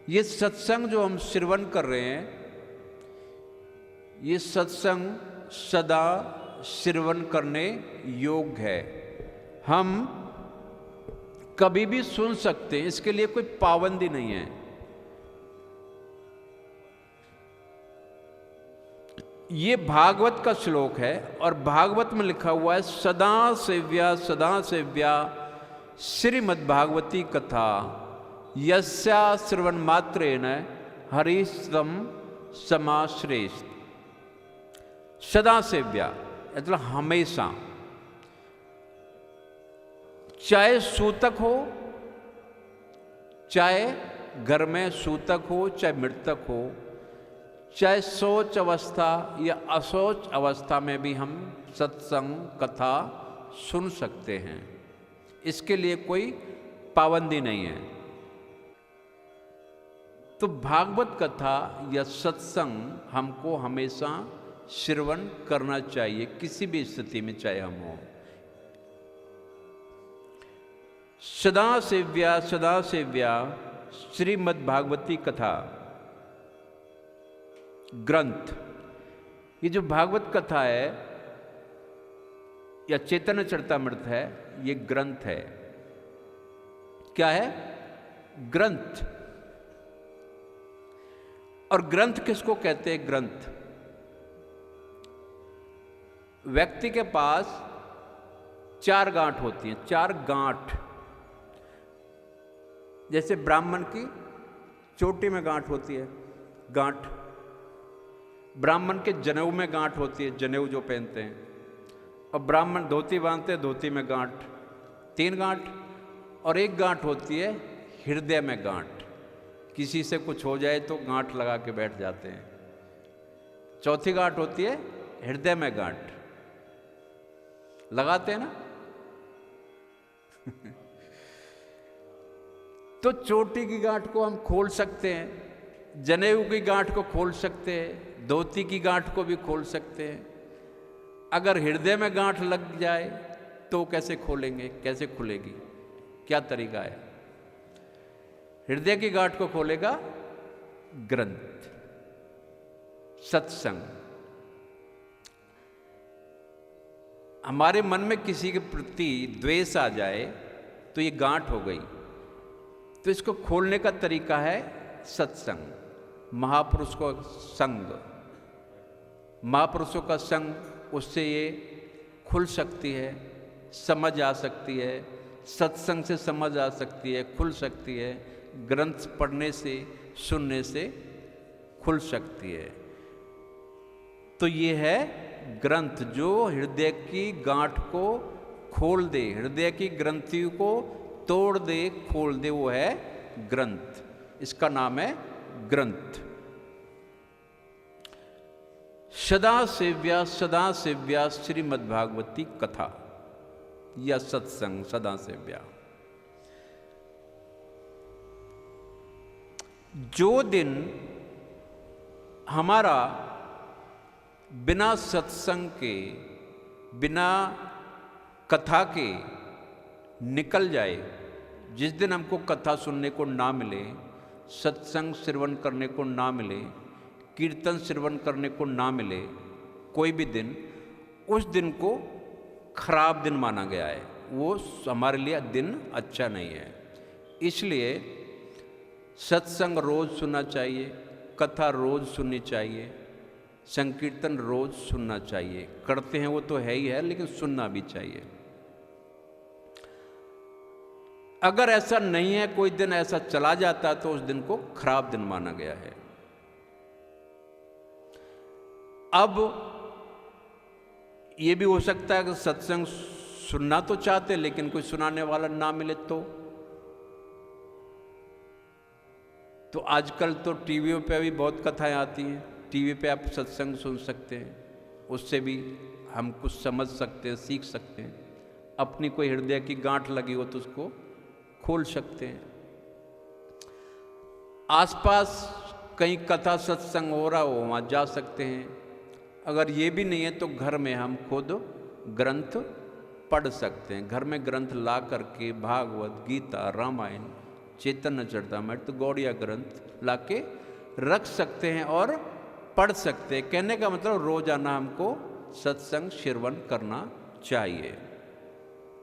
ये सत्संग जो हम श्रवण कर रहे हैं, ये सत्संग सदा श्रवण करने योग्य है। हम कभी भी सुन सकते हैं, इसके लिए कोई पाबंदी नहीं है। ये भागवत का श्लोक है और भागवत में लिखा हुआ है सदा सेव्या श्रीमद् भागवती कथा यस्या श्रवण मात्रेण हरिस्तम समाश्रेष्ठ। सदा सेव्या मतलब हमेशा, चाहे सूतक हो, चाहे घर में सूतक हो, चाहे मृतक हो, चाहे सोच अवस्था या असोच अवस्था में भी हम सत्संग कथा सुन सकते हैं। इसके लिए कोई पाबंदी नहीं है। तो भागवत कथा या सत्संग हमको हमेशा श्रवण करना चाहिए, किसी भी स्थिति में चाहे हम हो। सदा सेव्या श्रीमद् भागवती कथा ग्रंथ। ये जो भागवत कथा है या चैतन्य चरितामृत है, ये ग्रंथ है। क्या है? ग्रंथ। और ग्रंथ किसको कहते हैं? ग्रंथ व्यक्ति के पास 4 गांठ होती हैं, 4 गांठ। जैसे ब्राह्मण की चोटी में गांठ होती है, गांठ। ब्राह्मण के जनेऊ में गांठ होती है, जनेऊ जो पहनते हैं। और ब्राह्मण धोती बांधते हैं, धोती में गांठ। 3 गांठ। और एक गांठ होती है हृदय में गांठ। किसी से कुछ हो जाए तो गांठ लगा के बैठ जाते हैं। चौथी गांठ होती है हृदय में गांठ। लगाते हैं ना। तो चोटी की गांठ को हम खोल सकते हैं, जनेऊ की गांठ को खोल सकते हैं, धोती की गांठ को भी खोल सकते हैं। अगर हृदय में गांठ लग जाए तो कैसे खोलेंगे? कैसे खुलेगी? क्या तरीका है? हृदय की गांठ को खोलेगा ग्रंथ, सत्संग। हमारे मन में किसी के प्रति द्वेष आ जाए तो ये गांठ हो गई। तो इसको खोलने का तरीका है सत्संग, महापुरुष को संग। महापुरुषों का संग, उससे ये खुल सकती है, समझ आ सकती है। सत्संग से समझ आ सकती है, खुल सकती है। ग्रंथ पढ़ने से, सुनने से खुल सकती है। तो ये है ग्रंथ जो हृदय की गांठ को खोल दे, हृदय की ग्रंथि को तोड़ दे, खोल दे, वो है ग्रंथ। इसका नाम है ग्रंथ। सदा सेव्या श्रीमद् भागवती कथा या सत्संग, सदा सेव्या। जो दिन हमारा बिना सत्संग के, बिना कथा के निकल जाए, जिस दिन हमको कथा सुनने को ना मिले, सत्संग श्रवण करने को ना मिले, कीर्तन श्रवण करने को ना मिले, कोई भी दिन, उस दिन को खराब दिन माना गया है। वो हमारे लिए दिन अच्छा नहीं है। इसलिए सत्संग रोज सुनना चाहिए, कथा रोज सुननी चाहिए, संकीर्तन रोज सुनना चाहिए। करते हैं वो तो है ही है, लेकिन सुनना भी चाहिए। अगर ऐसा नहीं है, कोई दिन ऐसा चला जाता है, तो उस दिन को खराब दिन माना गया है। अब ये भी हो सकता है कि सत्संग सुनना तो चाहते लेकिन कोई सुनाने वाला ना मिले तो आजकल तो टीवी पे भी बहुत कथाएं आती हैं। टीवी पे आप सत्संग सुन सकते हैं, उससे भी हम कुछ समझ सकते हैं, सीख सकते हैं। अपनी कोई हृदय की गांठ लगी हो तो उसको खोल सकते हैं। आसपास कहीं कथा सत्संग हो रहा हो, वहाँ जा सकते हैं। अगर ये भी नहीं है तो घर में हम खुद ग्रंथ पढ़ सकते हैं। घर में ग्रंथ ला करके भागवत, गीता, रामायण, चैतन्य चरितमृत, गौड़िया ग्रंथ ला के रख सकते हैं और पढ़ सकते हैं। कहने का मतलब रोजाना हमको सत्संग श्रवण करना चाहिए।